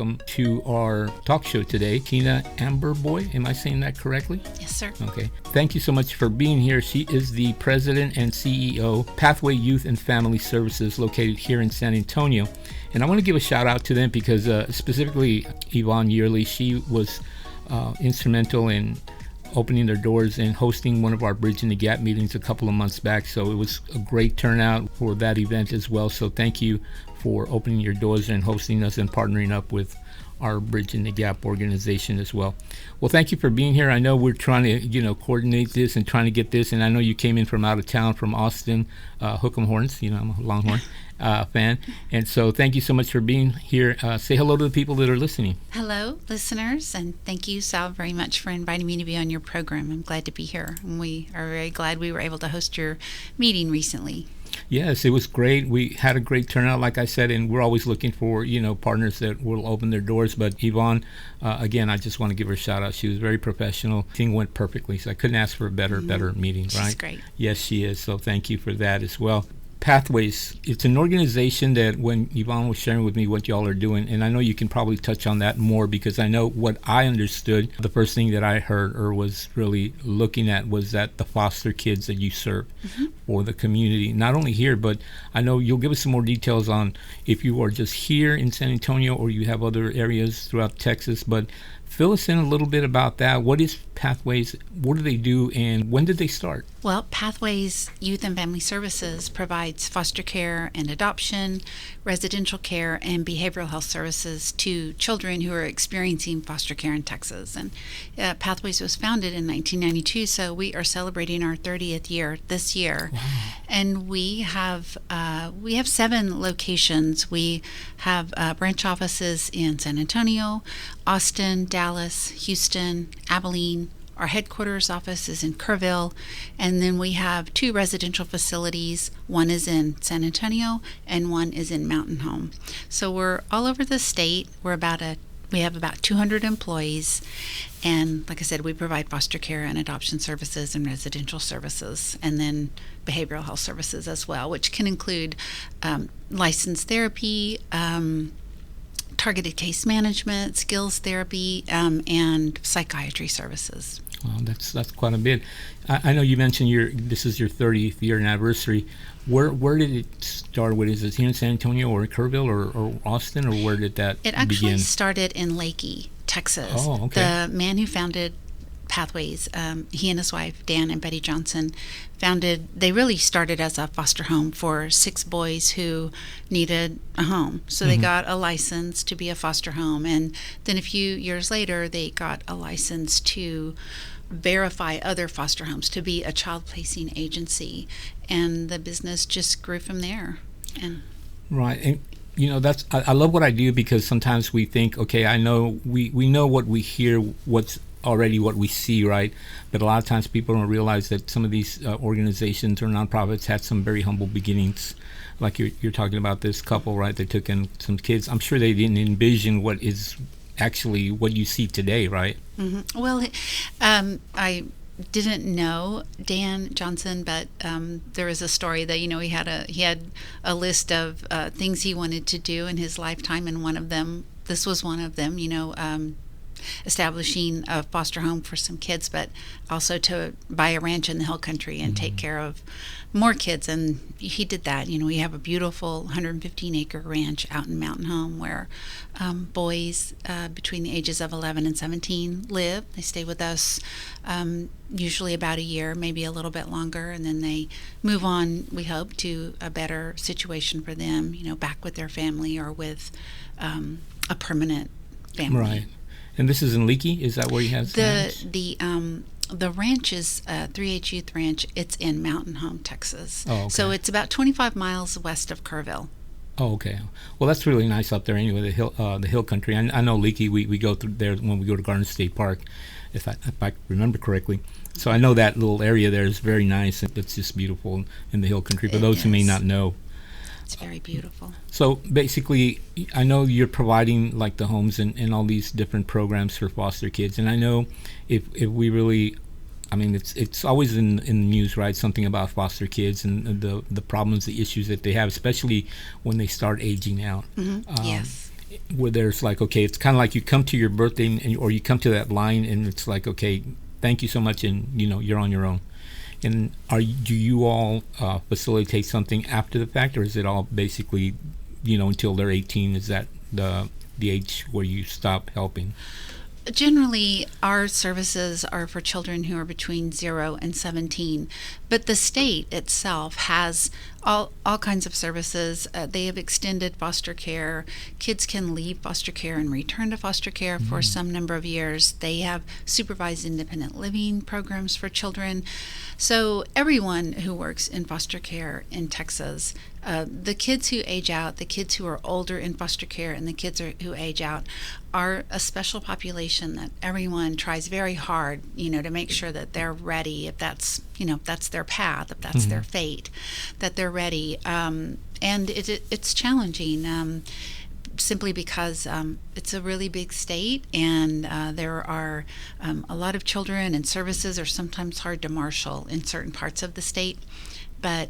welcome to our talk show today, Tina Amberboy. Am I saying that correctly? Yes, sir. Okay. Thank you so much for being here. She is the president and CEO, Pathway Youth and Family Services, located here in San Antonio. And I want to give a shout out to them because specifically Yvonne Yearly, she was instrumental in opening their doors and hosting one of our Bridging the Gap meetings a couple of months back. So it was a great turnout for that event as well. So thank you for opening your doors and hosting us and partnering up with our Bridging the Gap organization as well. Well, thank you for being here. I know we're trying to, coordinate this and trying to get this. And I know you came in from out of town, from Austin, Hook 'em Horns. I'm a Longhorn fan. And so thank you so much for being here. Say hello to the people that are listening. Hello, listeners, and thank you, Sal, very much for inviting me to be on your program. I'm glad to be here, and we are very glad we were able to host your meeting recently. Yes, it was great. We had a great turnout, like I said, and we're always looking for, partners that will open their doors. But Yvonne, again, I just want to give her a shout out. She was very professional. Thing went perfectly, so I couldn't ask for a better meeting, right? She's great. Yes, she is. So thank you for that as well. Pathways, it's an organization that when Yvonne was sharing with me what y'all are doing, and I know you can probably touch on that more because I know what I understood, the first thing that I heard or was really looking at was that the foster kids that you serve for the community, not only here, but I know you'll give us some more details on if you are just here in San Antonio or you have other areas throughout Texas, but fill us in a little bit about that. What is Pathways? What do they do, and when did they start? Well, Pathways Youth and Family Services provides foster care and adoption, residential care, and behavioral health services to children who are experiencing foster care in Texas. And Pathways was founded in 1992, so we are celebrating our 30th year this year. Wow. And we have 7 locations. We have branch offices in San Antonio, Austin, Dallas, Houston, Abilene. Our headquarters office is in Kerrville, and then we have 2 residential facilities. One is in San Antonio, and one is in Mountain Home. So we're all over the state. We have about 200 employees, and like I said, we provide foster care and adoption services and residential services, and then behavioral health services as well, which can include licensed therapy, targeted case management, skills therapy, and psychiatry services. Well, that's quite a bit. I know you mentioned this is your 30th year anniversary. Where did it start? Is it here in San Antonio or Kerrville or Austin, or where did that begin? It actually started in Leakey, Texas. Oh, okay. The man who founded Pathways, he and his wife, Dan and Betty Johnson, they really started as a foster home for 6 boys who needed a home. So they got a license to be a foster home, and then a few years later they got a license to verify other foster homes, to be a child placing agency, and the business just grew from there. And right. And that's I love what I do because sometimes we think, okay, I know we know what we hear, what's already what we see, right? But a lot of times people don't realize that some of these organizations or nonprofits had some very humble beginnings. Like you're talking about this couple, right? They took in some kids. I'm sure they didn't envision what is actually what you see today, right? Mm-hmm. Well, I didn't know Dan Johnson, but there was a story that he had a list of things he wanted to do in his lifetime, and this was one of them. Establishing a foster home for some kids, but also to buy a ranch in the hill country and take care of more kids. And he did that. We have a beautiful 115-acre ranch out in Mountain Home where boys between the ages of 11 and 17 live. They stay with us usually about a year, maybe a little bit longer, and then they move on, we hope, to a better situation for them, back with their family or with a permanent family. Right. And this is in Leakey? Is that where you have the ranch is 3H Youth Ranch. It's in Mountain Home, Texas. Oh, okay. So it's about 25 miles west of Kerrville. Oh, okay. Well, that's really nice up there anyway, the hill country. I know Leakey, we go through there when we go to Garden State Park, if I remember correctly. So I know that little area there is very nice. It's just beautiful in the hill country. For those who may not know. It's very beautiful. So basically, I know you're providing like the homes and all these different programs for foster kids. And I know if we really, it's always in the news, right? Something about foster kids and the problems, the issues that they have, especially when they start aging out. Yes. where there's like, okay, it's kind of like you come to your birthday or you come to that line and it's like, okay, thank you so much, and you're on your own. And do you all facilitate something after the fact, or is it all basically, until they're 18? Is that the age where you stop helping? Generally, our services are for children who are between 0 and 17, but the state itself has all kinds of services. They have extended foster care. Kids can leave foster care and return to foster care for some number of years. They have supervised independent living programs for children. So everyone who works in foster care in Texas, the kids who age out, the kids who are older in foster care, and the kids who age out are a special population that everyone tries very hard, to make sure that they're ready, if that's their path, if that's their fate, that they're ready. And it's challenging. Simply because it's a really big state, and there are a lot of children, and services are sometimes hard to marshal in certain parts of the state. But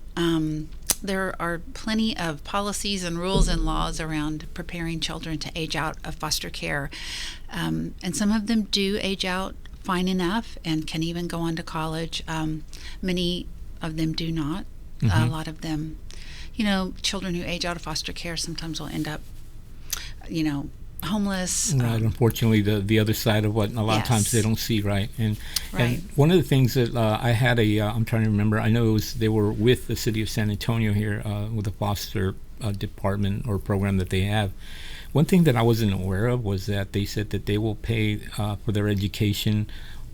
there are plenty of policies and rules and laws around preparing children to age out of foster care. And some of them do age out fine enough and can even go on to college. Many of them do not. A lot of them, children who age out of foster care sometimes will end up homeless. Right, unfortunately, the other side of what a lot of times they don't see, right? And one of the things that I had I'm trying to remember, I know they were with the city of San Antonio here with a foster department or program that they have. One thing that I wasn't aware of was that they said that they will pay for their education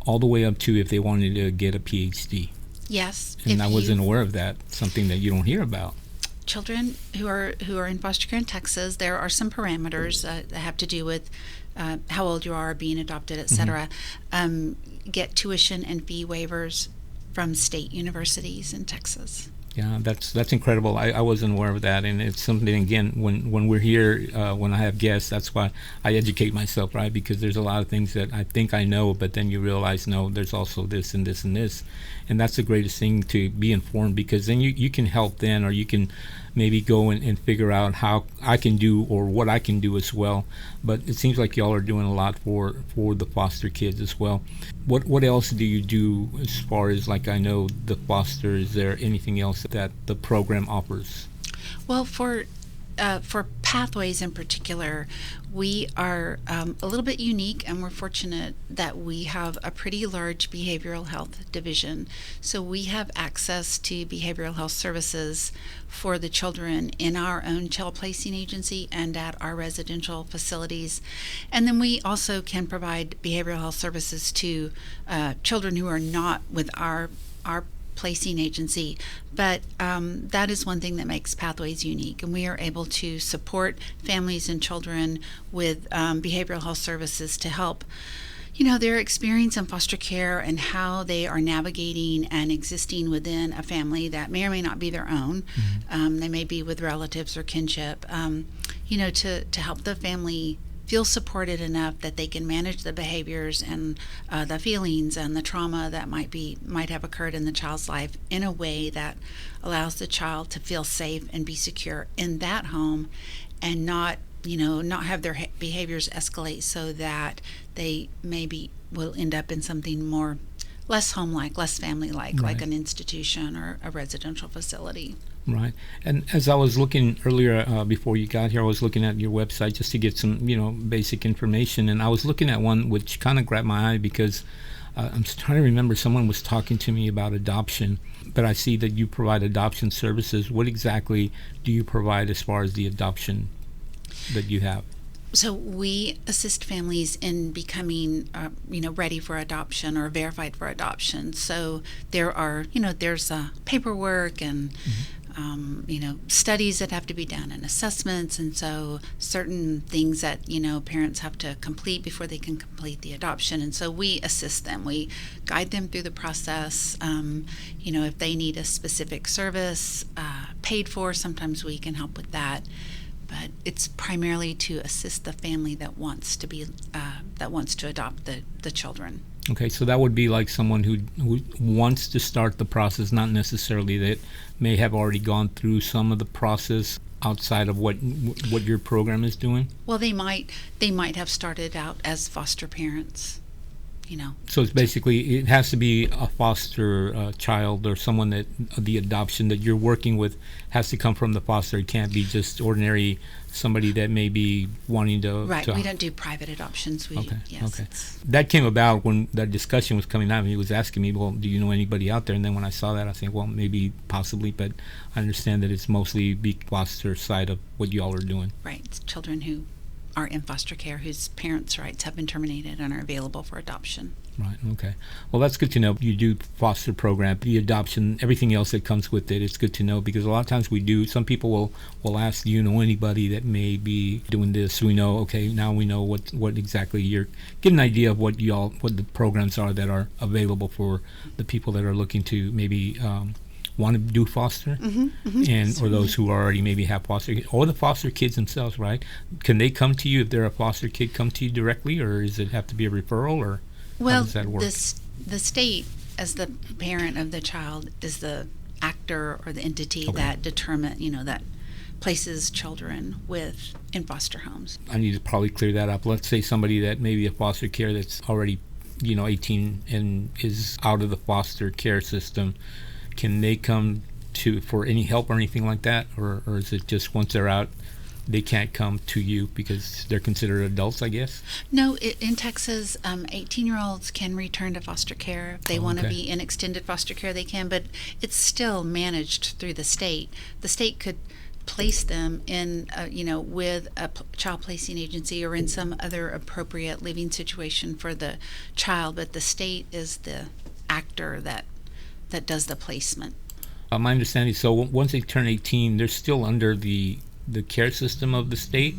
all the way up to if they wanted to get a PhD. Yes. And I wasn't aware of that, something that you don't hear about. Children who are in foster care in Texas, there are some parameters that have to do with how old you are, being adopted, etc. Get tuition and fee waivers from state universities in Texas. Yeah, that's incredible. I wasn't aware of that, and it's something, again, when we're here, when I have guests, that's why I educate myself, right? Because there's a lot of things that I think I know, but then you realize, no, there's also this and this and this. And that's the greatest thing, to be informed, because then you can help then, or you can maybe go and figure out how I can do or what I can do as well. But it seems like y'all are doing a lot for the foster kids as well. What else do you do as far as, like, I know the foster, is there anything else that the program offers? Well, for Pathways in particular, we are a little bit unique, and we're fortunate that we have a pretty large behavioral health division. So we have access to behavioral health services for the children in our own child placing agency and at our residential facilities. And then we also can provide behavioral health services to children who are not with our placing agency, but that is one thing that makes Pathways unique, and we are able to support families and children with behavioral health services to help their experience in foster care and how they are navigating and existing within a family that may or may not be their own. They may be with relatives or kinship, to help the family feel supported enough that they can manage the behaviors and the feelings and the trauma that might have occurred in the child's life in a way that allows the child to feel safe and be secure in that home, and not have their behaviors escalate so that they maybe will end up in something less home-like, less family-like, like an institution or a residential facility. Right. And as I was looking earlier, before you got here, I was looking at your website just to get some, basic information. And I was looking at one which kind of grabbed my eye, because I'm trying to remember, someone was talking to me about adoption. But I see that you provide adoption services. What exactly do you provide as far as the adoption that you have? So we assist families in becoming, ready for adoption or verified for adoption. So there are, there's paperwork and, studies that have to be done and assessments. And so certain things that, parents have to complete before they can complete the adoption. And so we assist them. We guide them through the process. If they need a specific service paid for, sometimes we can help with that. But it's primarily to assist the family that wants to adopt the children. Okay, so that would be like someone who wants to start the process, not necessarily that may have already gone through some of the process. outside of what your program is doing? Well, they might have started out as foster parents, you know. So it's basically, it has to be a foster child or someone that the adoption that you're working with has to come from the foster. It can't be just ordinary somebody that may be wanting to. Right. We don't do private adoptions. Okay. Yes. Okay. That came about when that discussion was coming out. He was asking me, well, do you know anybody out there? And then when I saw that, I think, well, maybe, possibly, but I understand that it's mostly the foster side of what y'all are doing. Right. It's children who are in foster care whose parents' rights have been terminated and are available for adoption. Right. Okay. Well, that's good to know. You do foster program, the adoption, everything else that comes with it. It's good to know because a lot of times we do. Some people will ask, do you know anybody that may be doing this? We know. Okay, now we know what exactly you're. Get an idea of what the programs are that are available for the people that are looking to maybe want to do foster, and or those who already maybe have foster kids, or the foster kids themselves. Right? Can they come to you if they're a foster kid? Come to you directly, or does it have to be a referral, or? Well, how does that work? The state, as the parent of the child, is the actor or the entity that that places children in foster homes. I need to probably clear that up. Let's say somebody that maybe a foster care that's already, 18 and is out of the foster care system. Can they come for any help or anything like that, or is it just once they're out, they can't come to you because they're considered adults, I guess? No, in Texas, 18-year-olds can return to foster care. If they want to be in extended foster care, they can, but it's still managed through the state. The state could place them in, with a child placing agency or in some other appropriate living situation for the child, but the state is the actor that does the placement. My understanding, so once they turn 18, they're still under the care system of the state,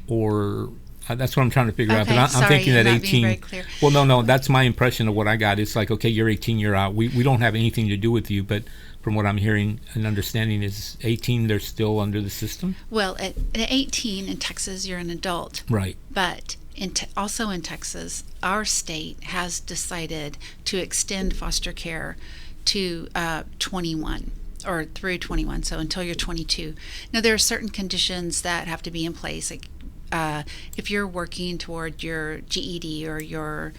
or that's what I'm trying to figure out. But I'm thinking that 18. Well, no, that's my impression of what I got. It's like, okay, you're 18, you're out. We don't have anything to do with you. But from what I'm hearing and understanding is 18, they're still under the system. Well, at 18 in Texas, you're an adult. Right. But also in Texas, our state has decided to extend foster care to 21. Or through 21, so until you're 22. Now, there are certain conditions that have to be in place. Like if you're working toward your GED or your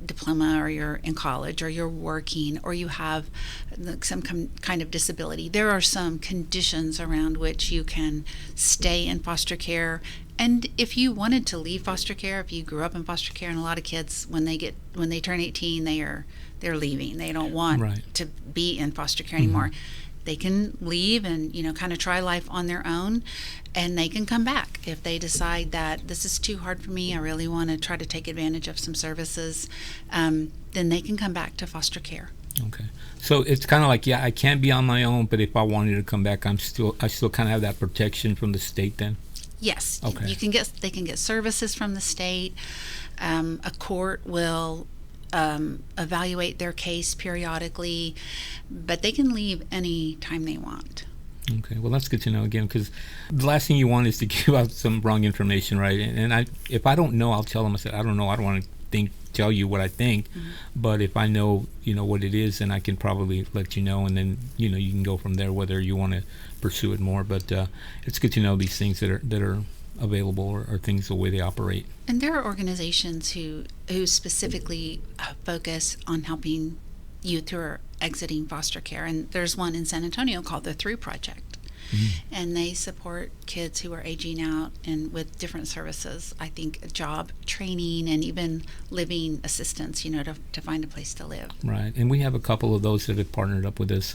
diploma, or you're in college, or you're working, or you have some kind of disability, there are some conditions around which you can stay in foster care. And if you wanted to leave foster care, if you grew up in foster care, and a lot of kids, when they turn 18, they're leaving. They don't want to be in foster care anymore. They can leave and kind of try life on their own, and they can come back if they decide that this is too hard for me. I really want to try to take advantage of some services. Then they can come back to foster care. Okay, so it's kind of like, I can't be on my own, but if I wanted to come back, I still kind of have that protection from the state then. Yes. Okay. They can get services from the state. A court will evaluate their case periodically, but they can leave any time they want. Okay, well, that's good to know again, because the last thing you want is to give out some wrong information, right? And if I don't know, I'll tell them. I said, I don't know. I don't want to tell you what I think, but if I know, what it is, then I can probably let you know, and then you can go from there whether you want to pursue it more. But it's good to know these things that are available or things the way they operate. And there are organizations who specifically focus on helping youth who are exiting foster care, and there's one in San Antonio called the Through Project. And they support kids who are aging out and with different services. I think job training and even living assistance, to find a place to live. Right, and we have a couple of those that have partnered up with us.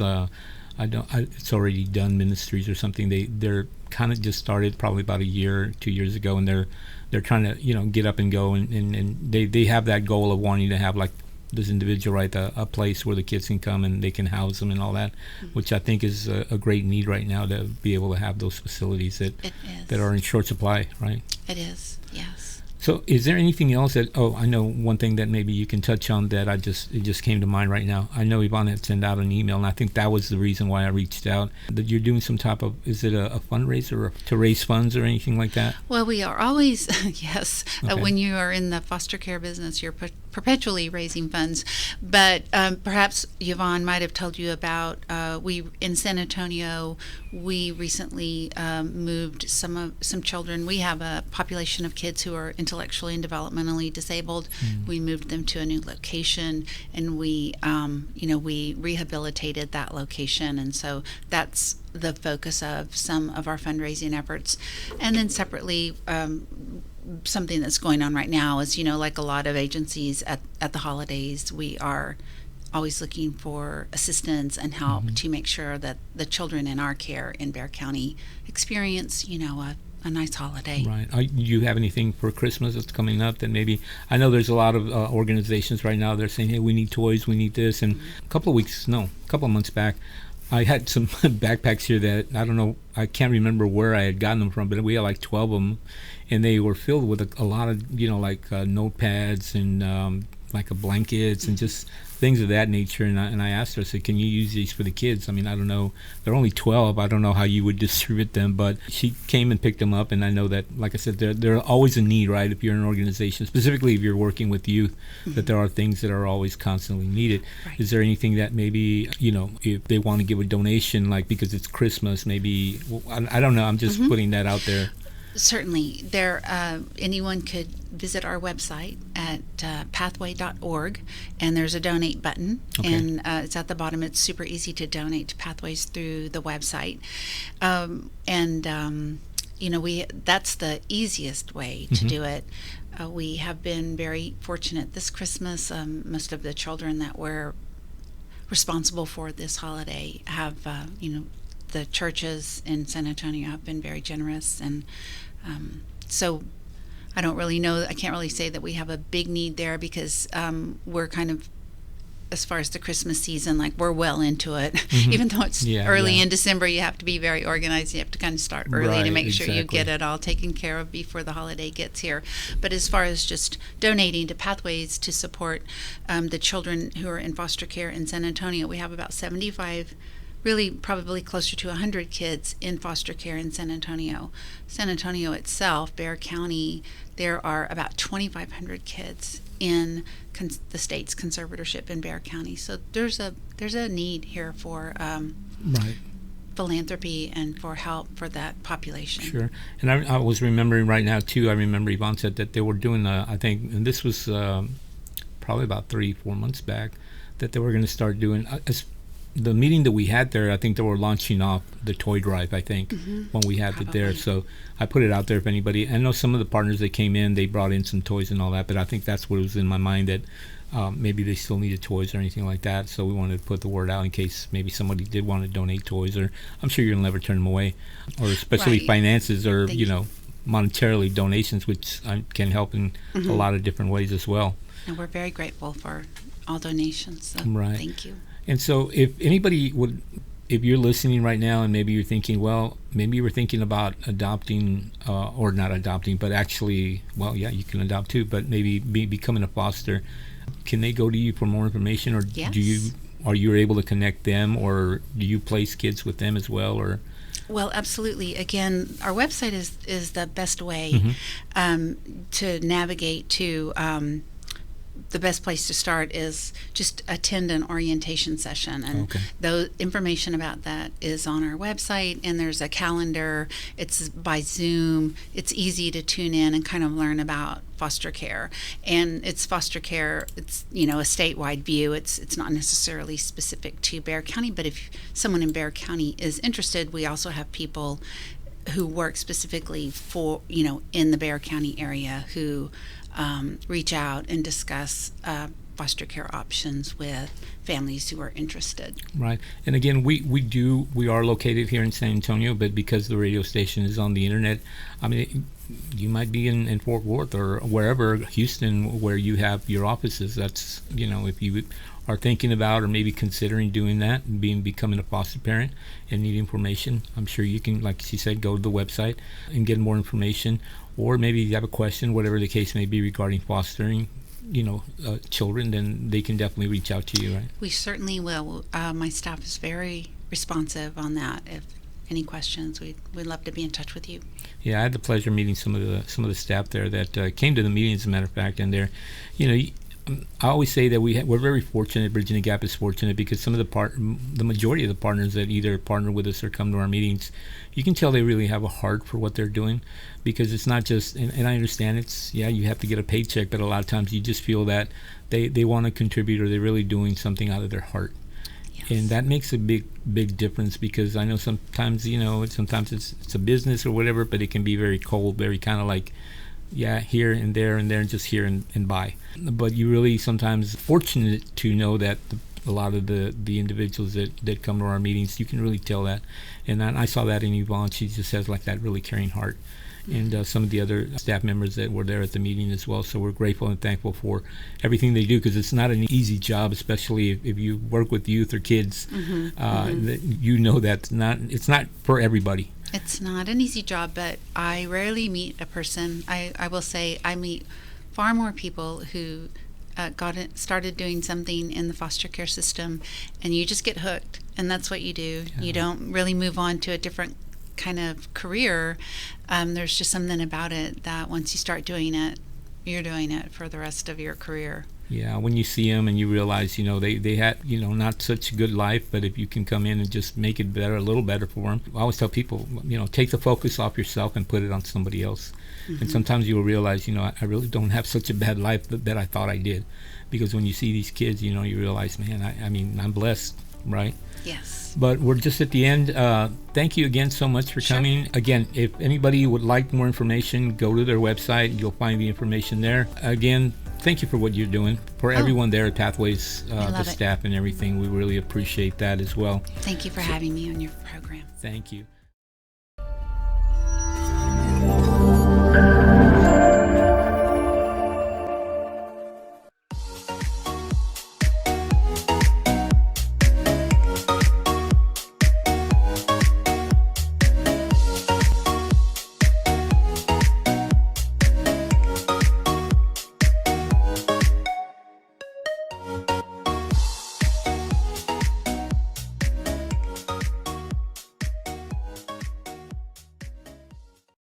It's Already Done Ministries or something. They're kind of just started probably about 2 years ago, and they're trying to get up and go, and they have that goal of wanting to have like this individual, right, a place where the kids can come and they can house them and all that, which I think is a great need right now, to be able to have those facilities that are in short supply, right? It is, yes. So is there anything else I know one thing that maybe you can touch on that it just came to mind right now. I know Yvonne had sent out an email, and I think that was the reason why I reached out, that you're doing some type of, is it a fundraiser to raise funds or anything like that? Well, we are always, yes. Okay. When you are in the foster care business, you're perpetually raising funds. But perhaps Yvonne might have told you about, we in San Antonio, we recently moved some children. We have a population of kids who are intellectually and developmentally disabled. We moved them to a new location, and we rehabilitated that location, and so that's the focus of some of our fundraising efforts. And then separately, something that's going on right now is, like a lot of agencies at the holidays, we are always looking for assistance and help to make sure that the children in our care in Bexar County experience, a nice holiday. Right. Do you have anything for Christmas that's coming up that maybe, I know there's a lot of organizations right now, they're saying, hey, we need toys, we need this. And a couple of months back, I had some backpacks here that, I don't know, I can't remember where I had gotten them from, but we had like 12 of them, and they were filled with a lot of, notepads and blankets and just things of that nature. And I asked her, I said, can you use these for the kids? I mean, I don't know, they're only 12. I don't know how you would distribute them, but she came and picked them up. And I know that, like I said, they're always a need, right? If you're in an organization, specifically if you're working with youth, that there are things that are always constantly needed. Right. Is there anything that maybe, if they want to give a donation, like because it's Christmas, maybe, I don't know, I'm just putting that out there. Certainly. Anyone could visit our website at pathway.org, and there's a donate button, and it's at the bottom. It's super easy to donate to Pathways through the website. That's the easiest way to do it. We have been very fortunate this Christmas. Most of the children that we're responsible for this holiday have, the churches in San Antonio have been very generous, and so I don't really know. I can't really say that we have a big need there because we're kind of, as far as the Christmas season, like we're well into it. Even though it's early in December, you have to be very organized. You have to kind of start early to make sure you get it all taken care of before the holiday gets here. But as far as just donating to Pathways to support the children who are in foster care in San Antonio, we have about 75, really probably closer to 100 kids in foster care in San Antonio. San Antonio itself, Bexar County, there are about 2,500 kids in the state's conservatorship in Bexar County. So there's a need here for philanthropy and for help for that population. Sure. And I was remembering right now too, I remember Yvonne said that they were doing I think, and this was probably about 3-4 months back, that they were going to start doing the meeting that we had there. I think they were launching off the toy drive, I think, when we had it there. So I put it out there if anybody, I know some of the partners that came in, they brought in some toys and all that, but I think that's what was in my mind, that maybe they still needed toys or anything like that. So we wanted to put the word out in case maybe somebody did want to donate toys, or I'm sure you'll never turn them away, or especially finances or, monetarily donations, which can help in a lot of different ways as well. And we're very grateful for all donations. So thank you. And so if anybody if you're listening right now and maybe you're thinking, well, maybe you were thinking about adopting, or not adopting, but actually, well, yeah, you can adopt too, but maybe becoming a foster, can they go to you for more information, or are you able to connect them, or do you place kids with them as well, or? Well, absolutely. Again, our website is the best way to navigate to. The best place to start is just attend an orientation session, and the information about that is on our website, and there's a calendar. It's by Zoom. It's easy to tune in and kind of learn about foster care, and it's foster care. It's a statewide view. It's not necessarily specific to Bexar County, but if someone in Bexar County is interested, we also have people who work specifically for in the Bexar County area who reach out and discuss foster care options with families who are interested. Right. And again, we are located here in San Antonio, but because the radio station is on the internet, I mean, you might be in Fort Worth or wherever, Houston, where you have your offices. That's, if you are thinking about or maybe considering doing that and becoming a foster parent and need information, I'm sure you can, like she said, go to the website and get more information. Or maybe you have a question, whatever the case may be, regarding fostering, children, then they can definitely reach out to you, right? We certainly will. My staff is very responsive on that. If any questions, we'd love to be in touch with you. Yeah, I had the pleasure of meeting some of the staff there that came to the meeting, as a matter of fact, and they're, I always say that we're very fortunate. Bridging the Gap is fortunate because some of the majority of the partners that either partner with us or come to our meetings, you can tell they really have a heart for what they're doing, because it's not just. And I understand you have to get a paycheck, but a lot of times you just feel that they want to contribute, or they're really doing something out of their heart. Yes. And that makes a big difference, because I know sometimes it's a business or whatever, but it can be very cold, very kind of like, here and there and just here and buy. But you really sometimes fortunate to know that a lot of the individuals that come to our meetings, you can really tell that. And I saw that in Yvonne. She just has like that really caring heart. And some of the other staff members that were there at the meeting as well. So we're grateful and thankful for everything they do, because it's not an easy job, especially if you work with youth or kids. That you know that's it's not for everybody. It's not an easy job, but I rarely meet a person. I will say I meet far more people who started doing something in the foster care system, and you just get hooked, and that's what you do. Yeah. You don't really move on to a different kind of career. There's just something about it that once you start doing it, you're doing it for the rest of your career. Yeah, when you see them and you realize, they had, not such a good life, but if you can come in and just make it better, a little better for them. I always tell people, take the focus off yourself and put it on somebody else. And sometimes you will realize, I really don't have such a bad life that I thought I did. Because when you see these kids, you realize, man, I'm blessed, right? Yes. But we're just at the end. Thank you again so much for coming. Again, if anybody would like more information, go to their website. You'll find the information there. Again, thank you for what you're doing. For everyone there at Pathways, the staff and everything, we really appreciate that as well. Thank you for having me on your program. Thank you.